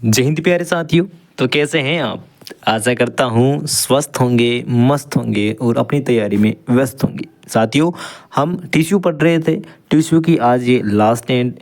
जय हिंद प्यारे साथियों। तो कैसे हैं आप? आशा करता हूँ स्वस्थ होंगे, मस्त होंगे और अपनी तैयारी में व्यस्त होंगे। साथियों, हम टिश्यू पढ़ रहे थे। टिश्यू की आज ये लास्ट एंड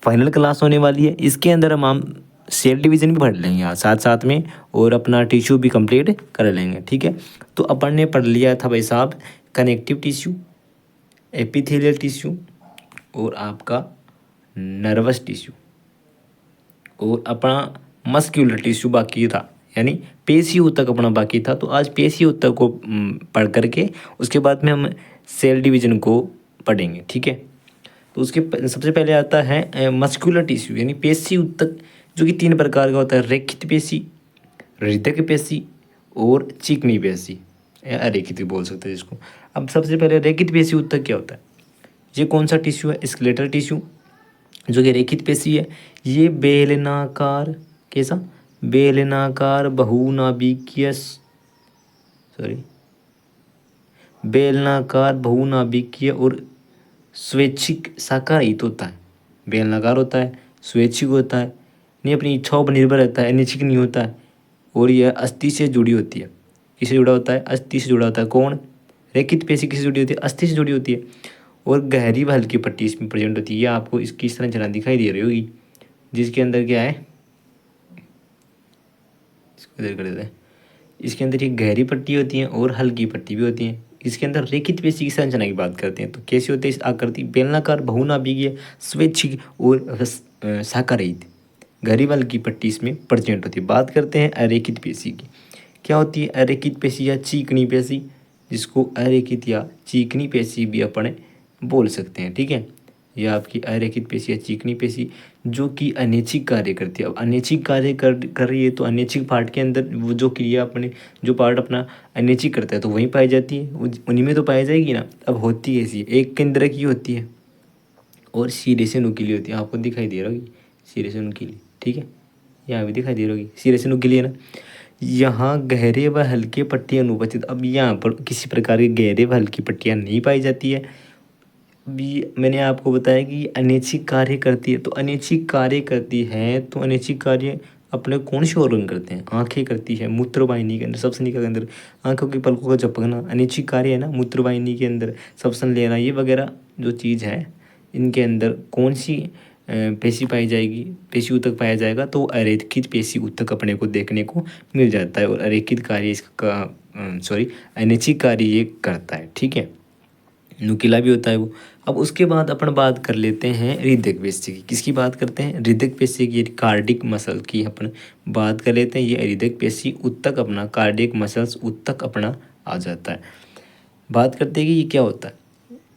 फाइनल क्लास होने वाली है। इसके अंदर हम सेल डिवीज़न भी पढ़ लेंगे आज साथ साथ में, और अपना टिश्यू भी कंप्लीट कर लेंगे। ठीक है, तो अपन ने पढ़ लिया था भाई साहब कनेक्टिव टिश्यू, एपिथेलियल टिश्यू और आपका नर्वस टिश्यू, और अपना मस्क्यूलर टिश्यू बाकी था, यानी पेशी ऊतक अपना बाकी था। तो आज पेशी ऊतक को पढ़ करके उसके बाद में हम सेल डिवीजन को पढ़ेंगे। ठीक है, तो उसके सबसे पहले आता है मस्क्यूलर टिश्यू, यानी पेशी ऊतक, जो कि 3 प्रकार का होता है: रेखित पेशी, हृदय पेशी और चिकनी पेशी, या अरेखित भी बोल सकते हैं जिसको। अब सबसे पहले रेखित पेशी ऊतक क्या होता है? ये कौन सा टिश्यू है? स्केलेटल टिश्यू, जो कि रेखित पेशी है। ये बेलनाकार, कैसा? बेलनाकार बहुनाभिकीय, सॉरी, बेलनाकार बहुनाभिकीय और स्वैच्छिक शाकाहारित होता है। बेलनाकार होता है, स्वैच्छिक होता है, नहीं अपनी इच्छाओं पर निर्भर रहता है, अनिच्छिक नहीं होता है, और यह अस्थि से जुड़ी होती है। किससे जुड़ा होता है? अस्थि से जुड़ा होता है। कौन? रेखित पेशी किससे जुड़ी होती है? अस्थि से जुड़ी होती है। और गहरी व हल्की पट्टी इसमें प्रेजेंट होती है। ये आपको इसकी संरचना दिखाई दे रही होगी, जिसके अंदर क्या है, इसको इधर कर देते हैं। इसके अंदर एक गहरी पट्टी होती है और हल्की पट्टी भी होती है। इसके अंदर रेखित पेशी की संरचना की बात करते हैं तो कैसी होती है इस आकृति? बेलनाकार बहुनाभिकीय, स्वैच्छिक और शाकारहित। गहरी व हल्की पट्टी इसमें प्रेजेंट होती है। बात करते हैं अरेखित पेशी की। क्या होती है अरेखित पेशी या चिकनी पेशी, जिसको अरेखित या चिकनी पेशी भी अपन बोल सकते हैं। ठीक है, यह आपकी अरेखित पेशी या चिकनी पेशी, जो कि अनैच्छिक कार्य करती है। अब अनैच्छिक कार्य कर रही है तो अनैच्छिक पार्ट के अंदर वो जो क्रिया अपने, जो पार्ट अपना अनैच्छिक करता है तो वहीं पाई जाती है, उन्हीं में तो पाई जाएगी ना। अब होती है ऐसी, एक केंद्र की होती है और सिरे से नुकीली होती है। आपको दिखाई दे रहा होगी सिरे से नुकीली। ठीक है, यहाँ भी दिखाई दे रही होगी सिरे से नुकीली है ना। यहाँ गहरे व हल्के पट्टियाँ अनुपस्थित। अब यहाँ पर किसी प्रकार की गहरे व हल्की पट्टियाँ नहीं पाई जाती है। भी मैंने आपको बताया कि अनैच्छिक कार्य करती है, तो अनैच्छिक कार्य करती है तो अनैच्छिक कार्य अपने कौन से ऑर्गन करते हैं? आंखें करती है, मूत्रवाहिनी के अंदर, श्वसनिका के अंदर आंखों की पलकों का झपकना अनैच्छिक कार्य है ना। मूत्रवाहिनी के अंदर श्वसन लेना, ये वगैरह जो चीज़ है, इनके अंदर कौन सी पेशी पाई जाएगी, पेशी ऊतक पाया जाएगा? तो अरेखित पेशी ऊतक अपने को देखने को मिल जाता है। और अरेखित कार्य इसका सॉरी अनैच्छिक कार्य ये करता है। ठीक है, नुकीला भी होता है वो। अब उसके बाद अपन बात कर लेते हैं हृदय पेशी की। किसकी बात करते हैं? हृदय पेशी की, कार्डिक मसल की अपन बात कर लेते हैं। ये हृदय पेशी ऊतक अपना, कार्डिक मसल्स ऊतक अपना आ जाता है। बात करते हैं कि ये क्या होता है।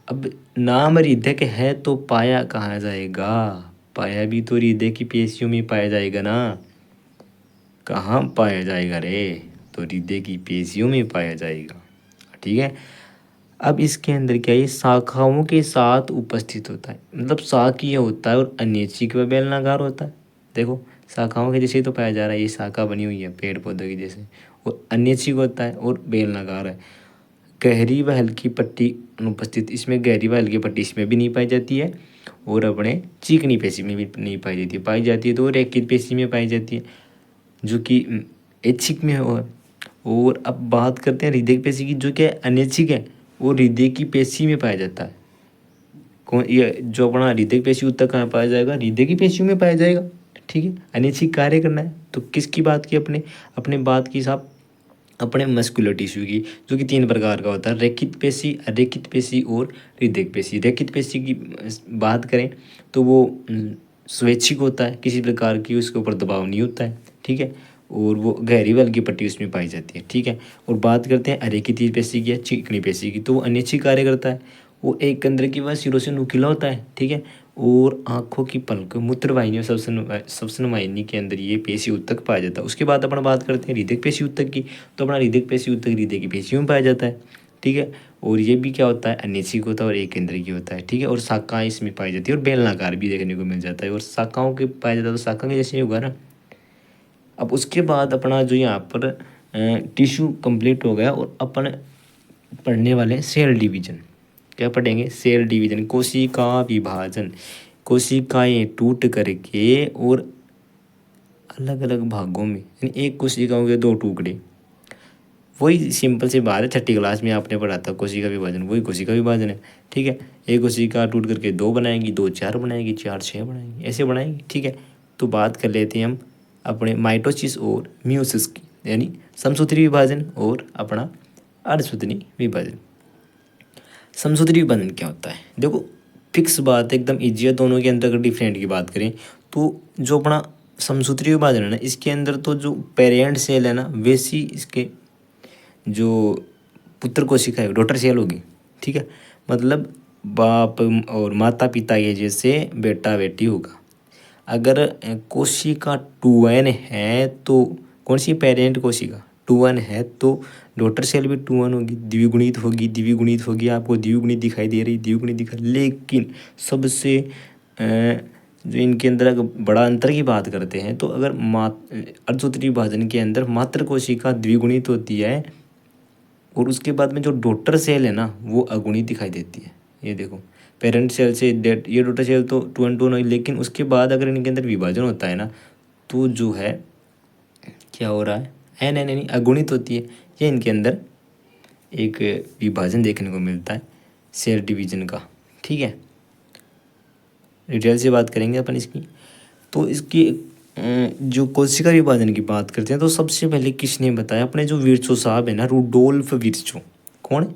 अब नाम हृदय है तो पाया कहाँ जाएगा? पाया भी तो हृदय की पेशियों में पाया जाएगा ना। कहाँ पाया जाएगा रे? तो हृदय की पेशियों में पाया जाएगा। ठीक है, अब इसके अंदर क्या है, शाखाओं के साथ उपस्थित होता है। मतलब शाकीय होता है और अनैच्छिक व बेलनाकार होता है। देखो, शाखाओं के जैसे ही तो पाया जा रहा है, ये शाखा बनी हुई है पेड़ पौधे की जैसे, और अनैच्छिक होता है और बेलनाकार है। गहरी व हल्की पट्टी अनुपस्थित, इसमें गहरी व हल्की पट्टी इसमें भी नहीं पाई जाती है, और अपने चिकनी पेशी में भी नहीं पाई जाती है। पाई जाती है तो रेखित पेशी में पाई जाती है, जो कि ऐच्छिक में हो। और अब बात करते हैं हृदय पेशी की, जो कि अनैच्छिक है, वो हृदय की पेशी में पाया जाता है। कौन? ये जो अपना हृदय पेशी ऊतक कहाँ पाया जाएगा? हृदय की पेशियों में पाया जाएगा। ठीक है, अनैच्छिक कार्य करना है तो किसकी बात की? अपने अपने बात की साहब, अपने मस्कुलर टिश्यू की, जो कि 3 प्रकार का होता है: रेखित पेशी, अरेखित पेशी और हृदय पेशी। रेखित पेशी की बात करें तो वो स्वैच्छिक होता है, किसी प्रकार की उसके ऊपर दबाव नहीं होता है। ठीक है, और वो गहरी व हल्की पट्टी उसमें पाई जाती है। ठीक है, और बात करते हैं अरेखित पेशी की या चिकनी पेशी की, तो वो अनैच्छिक कार्य करता है। वो एक केंद्र की वह सिरों से नुकीला होता है। ठीक है, और आँखों की पलक, मूत्रवाहिनी और श्वसन वाहिनी के अंदर ये पेशी ऊतक पाया जाता है। उसके बाद अपन बात करते हैं हृदय पेशी ऊतक की, तो अपना हृदय पेशी ऊतक हृदय की पेशियों में पाया जाता है। ठीक है, और ये भी क्या होता है? अनैच्छिक होता है और एक केंद्र की होता है। ठीक है, और शाखाएं इसमें पाई जाती है, और बेलनाकार भी देखने को मिल जाता है, और शाखाओं के पाया जाता है तो शाखा के जैसे ही होगा ना। अब उसके बाद अपना जो यहाँ पर टिश्यू कंप्लीट हो गया, और अपन पढ़ने वाले सेल डिवीजन। क्या पढ़ेंगे? सेल डिवीजन, कोशिका विभाजन। कोशिकाएं टूट करके और अलग अलग भागों में, यानी एक कोशिका के दो टुकड़े। वही सिंपल सी बात है, छठी क्लास में आपने पढ़ा था कोशिका विभाजन, वही कोशिका विभाजन है। ठीक है, एक कोशिका टूट करके दो बनाएगी, दो चार बनाएगी, चार छः बनाएगी, ऐसे बनाएगी। ठीक है, तो बात कर लेते हैं हम अपने माइटोसिस और मियोसिस की, यानी समसूत्री विभाजन और अपना अर्धसूत्री विभाजन। समसूत्री विभाजन क्या होता है? देखो फिक्स बात है, एकदम ईजी है। दोनों के अंदर अगर डिफरेंट की बात करें तो जो अपना समसूत्री विभाजन है ना, इसके अंदर तो जो पेरेंट सेल है ना, वैसी इसके जो पुत्र कोशिका है डॉटर सेल होगी। ठीक है, मतलब बाप और माता पिता के जैसे बेटा बेटी होगा। अगर कोशिका 2n है तो कौन सी पेरेंट कोशिका 2n है तो डॉटर सेल भी 2n होगी, द्विगुणित होगी। द्विगुणित होगी, आपको द्विगुणित दिखाई दे रही, द्विगुणित दिखाई। लेकिन सबसे जो इनके अंदर अगर बड़ा अंतर की बात करते हैं तो अगर अर्धसूत्री विभाजन के अंदर मात्र कोशिका द्विगुणित होती है और उसके बाद में जो डॉटर सेल है ना वो अगुणित दिखाई देती है। ये देखो पेरेंट सेल से डेट, ये डॉटर सेल तो 2n2 नहीं, लेकिन उसके बाद अगर इनके अंदर विभाजन होता है ना तो जो है क्या हो रहा है, एन यानी अगुणित होती है। ये इनके अंदर एक विभाजन देखने को मिलता है सेल डिवीजन का। ठीक है, डिटेल से बात करेंगे अपन इसकी। तो इसकी जो कोशिका विभाजन की बात करते हैं तो सबसे पहले किसने बताया? अपने जो विर्चो साहब है ना, रुडोल्फ विर्चो। कौन?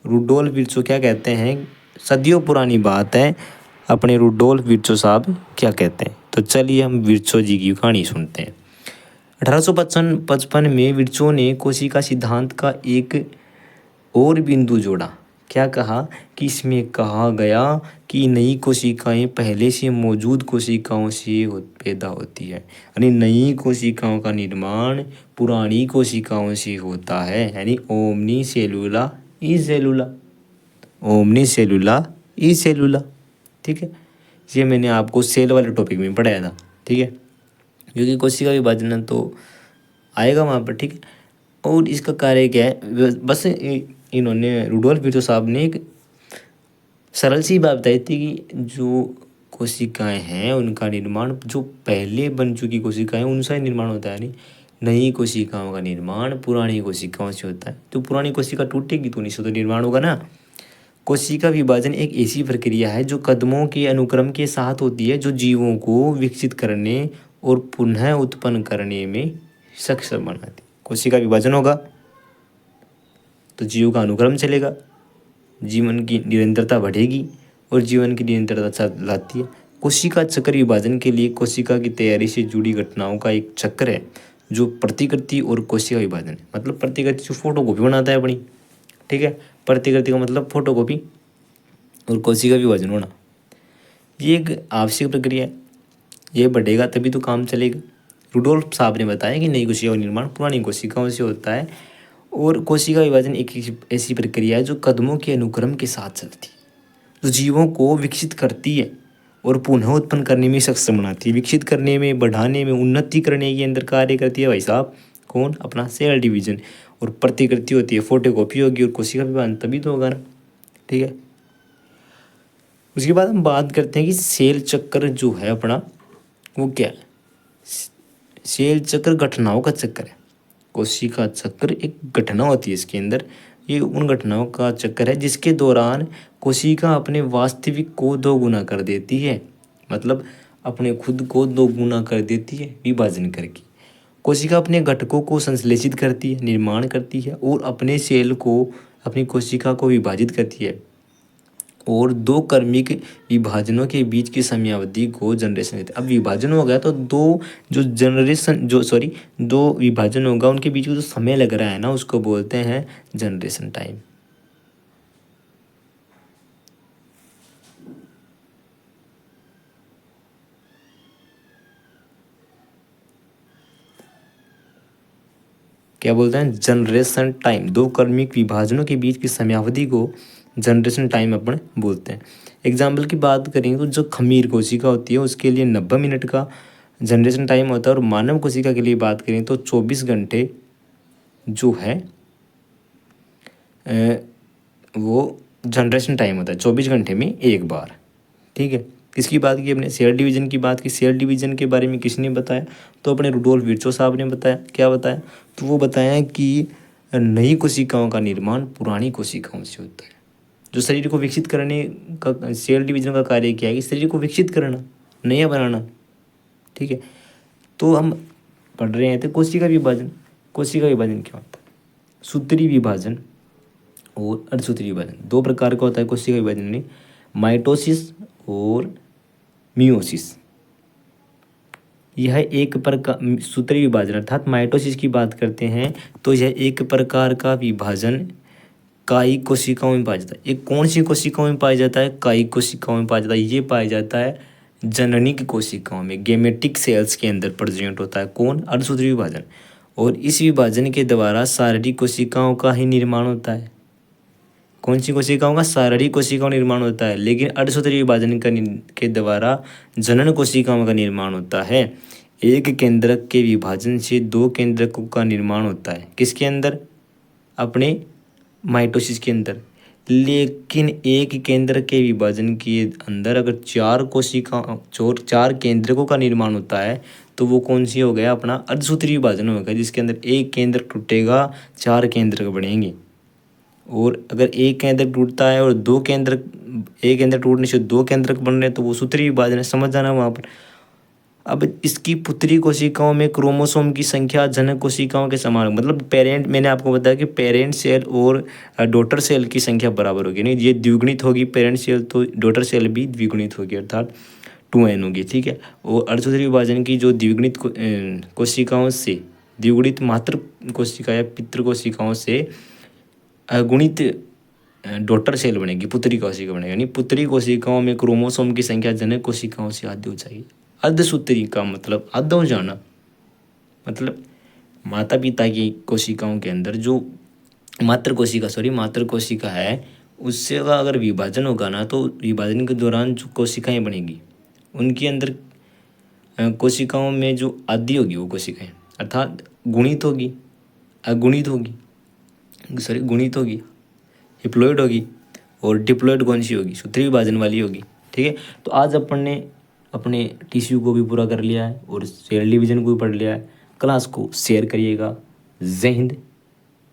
Rudolf Virchow. क्या कहते हैं, सदियों पुरानी बात है, अपने रुडोल्फ विर्चो साहब क्या कहते हैं। तो चलिए हम विर्चो जी की कहानी सुनते हैं। 1855 में विर्चो ने कोशिका सिद्धांत का एक और बिंदु जोड़ा। क्या कहा कि इसमें कहा गया कि नई कोशिकाएं पहले से मौजूद कोशिकाओं से पैदा होती है, यानी नई कोशिकाओं का निर्माण पुरानी कोशिकाओं से होता है, यानी ओमनी सेलुला ई सेलुला, ओमनी सेलुला ई सेलुला। ठीक है, ये मैंने आपको सेल वाले टॉपिक में पढ़ाया था। ठीक है, क्योंकि कोशिका विभाजन तो आएगा वहाँ पर। ठीक है, और इसका कार्य क्या है, बस इन्होंने रुडोल्फ विर्चो साहब ने एक सरल सी बात बताई थी कि जो कोशिकाएं हैं उनका निर्माण जो पहले बन चुकी कोशिकाएं उनसे ही निर्माण होता है, नहीं नई कोशिकाओं का निर्माण पुरानी कोशिकाओं से होता है। तो पुरानी कोशिका टूटेगी तो उन्हीं से तो निर्माण होगा ना। कोशिका विभाजन एक ऐसी प्रक्रिया है जो कदमों के अनुक्रम के साथ होती है, जो जीवों को विकसित करने और पुनः उत्पन्न करने में सक्षम बनाती। कोशिका विभाजन होगा तो जीवों का अनुक्रम चलेगा, जीवन की निरंतरता बढ़ेगी और जीवन की निरंतरता लाती है। कोशिका चक्र विभाजन के लिए कोशिका की तैयारी से जुड़ी घटनाओं का एक चक्र है जो प्रतिकृति और कोशिका विभाजन है। मतलब प्रतिकृति जो फोटोकॉपी बनाता है अपनी। ठीक है, प्रतिकृति का मतलब फोटोकॉपी और कोशिका विभाजन होना, ये एक आवश्यक प्रक्रिया है। ये बढ़ेगा तभी तो काम चलेगा। रुडोल्फ साहब ने बताया कि नई कोशिका का निर्माण पुरानी कोशिकाओं से होता है और कोशिका विभाजन एक ऐसी प्रक्रिया है जो कदमों के अनुक्रम के साथ चलती है, जो जीवों को विकसित करती है और पुनः उत्पन्न करने में सक्षम बनाती है। विकसित करने में, बढ़ाने में, उन्नति करने के अंदर कार्य करती है भाई साहब कौन? अपना सेल डिवीजन। और प्रतिकृति होती है, फोटोकॉपी होगी और कोशिका विभाजन तभी तो होगा ना। ठीक है, उसके बाद हम बात करते हैं कि सेल चक्र जो है अपना वो क्या है। सेल चक्र घटनाओं का चक्र है। कोशिका चक्र एक घटना होती है इसके अंदर, ये उन घटनाओं का चक्कर है जिसके दौरान कोशिका अपने वास्तविक को दोगुना कर देती है, मतलब अपने खुद को दोगुना कर देती है विभाजन करके। कोशिका अपने घटकों को संश्लेषित करती है, निर्माण करती है और अपने सेल को, अपनी कोशिका को विभाजित करती है और दो क्रमिक विभाजनों के बीच की समयावधि को जनरेशन कहते हैं। अब विभाजन हो गया तो दो विभाजन होगा, उनके बीच में जो समय लग रहा है ना उसको बोलते हैं जनरेशन टाइम। क्या बोलते हैं? Generation time. दो क्रमिक विभाजनों के बीच की समयावधि को जनरेशन टाइम अपन बोलते हैं। एग्जाम्पल की बात करें तो जो खमीर कोशिका होती है उसके लिए 90 मिनट का जनरेशन टाइम होता है और मानव कोशिका के लिए बात करें तो 24 घंटे जो है वो जनरेशन टाइम होता है। 24 घंटे में एक बार। ठीक है, किसकी बात की अपने? सेल डिवीजन की बात की। सेल डिवीजन के बारे में किसने बताया? तो अपने रुडोल्फ विर्चो साहब ने बताया। क्या बताया? तो वो बताया कि नई कोशिकाओं का निर्माण पुरानी कोशिकाओं से होता है। जो शरीर को विकसित करने का सेल डिवीजन का कार्य क्या है कि शरीर को विकसित करना, नया बनाना। ठीक है, तो हम पढ़ रहे हैं तो कोशिका विभाजन। कोशिका विभाजन क्या होता है? सूत्री विभाजन और अर्धसूत्री विभाजन, दो प्रकार का होता है कोशिका विभाजन में, माइटोसिस और मियोसिस। यह एक प्रकार सूत्री विभाजन अर्थात माइटोसिस की बात करते हैं तो यह एक प्रकार का विभाजन कायिक कोशिकाओं में पाया जाता है। ये कौन सी कोशिकाओं में पाया जाता है? कायिक कोशिकाओं में पाया जाता है। ये पाया जाता है जननिक कोशिकाओं में, गेमेटिक सेल्स के अंदर प्रेजेंट होता है। कौन? अर्धसूत्री विभाजन। और इस विभाजन के द्वारा शारीरिक कोशिकाओं का ही निर्माण होता है। कौन सी कोशिकाओं का? शारीरिक कोशिकाओं का निर्माण होता है। लेकिन अर्धसूत्री विभाजन के द्वारा जनन कोशिकाओं का निर्माण होता है। एक केंद्रक के विभाजन से दो केंद्रकों का निर्माण होता है। किसके अंदर? अपने माइटोसिस के अंदर। लेकिन एक केंद्र के विभाजन के अंदर अगर चार केंद्रकों का निर्माण होता है तो वो कौन सी हो गया? अपना अर्धसूत्री विभाजन हो गया, जिसके अंदर एक केंद्र टूटेगा, चार केंद्र बनेंगे। और अगर एक केंद्र टूटता है और एक केंद्र टूटने से दो केंद्र बन रहे हैं तो वो सूत्री विभाजन है। समझ जाना वहाँ पर। अब इसकी पुत्री कोशिकाओं में क्रोमोसोम की संख्या जनक कोशिकाओं के समान, मतलब पेरेंट, मैंने आपको बताया कि पेरेंट सेल और डॉटर सेल की संख्या बराबर होगी, नहीं ये द्विगुणित होगी पेरेंट सेल तो डॉटर सेल भी द्विगुणित होगी अर्थात 2n होगी। ठीक है, और अर्धसूत्री विभाजन की जो द्विगुणित कोशिकाओं से द्विगुणित मातृ कोशिका या पितृ कोशिकाओं से अगुणित डॉटर सेल बनेगी, पुत्री कोशिका बनेगी। यानी पुत्री कोशिकाओं में क्रोमोसोम की संख्या जनक कोशिकाओं से आधी हो जाएगी। अर्धसूत्री का मतलब आधा हो जाना, मतलब माता पिता की कोशिकाओं के अंदर जो मातृ कोशिका है उससे का अगर विभाजन होगा ना तो विभाजन के दौरान जो कोशिकाएं बनेगी उनके अंदर कोशिकाओं में जो आधी होगी वो कोशिकाएं अर्थात गुणित होगी, अगुणित होगी, गुणित होगी, हिप्लॉइड होगी, और डिप्लॉइड कौन सी होगी? सूत्री विभाजन वाली होगी। ठीक है, तो आज अपन ने अपने टिश्यू को भी पूरा कर लिया है और सेल डिवीजन को भी पढ़ लिया है। क्लास को शेयर करिएगा। जय हिंद।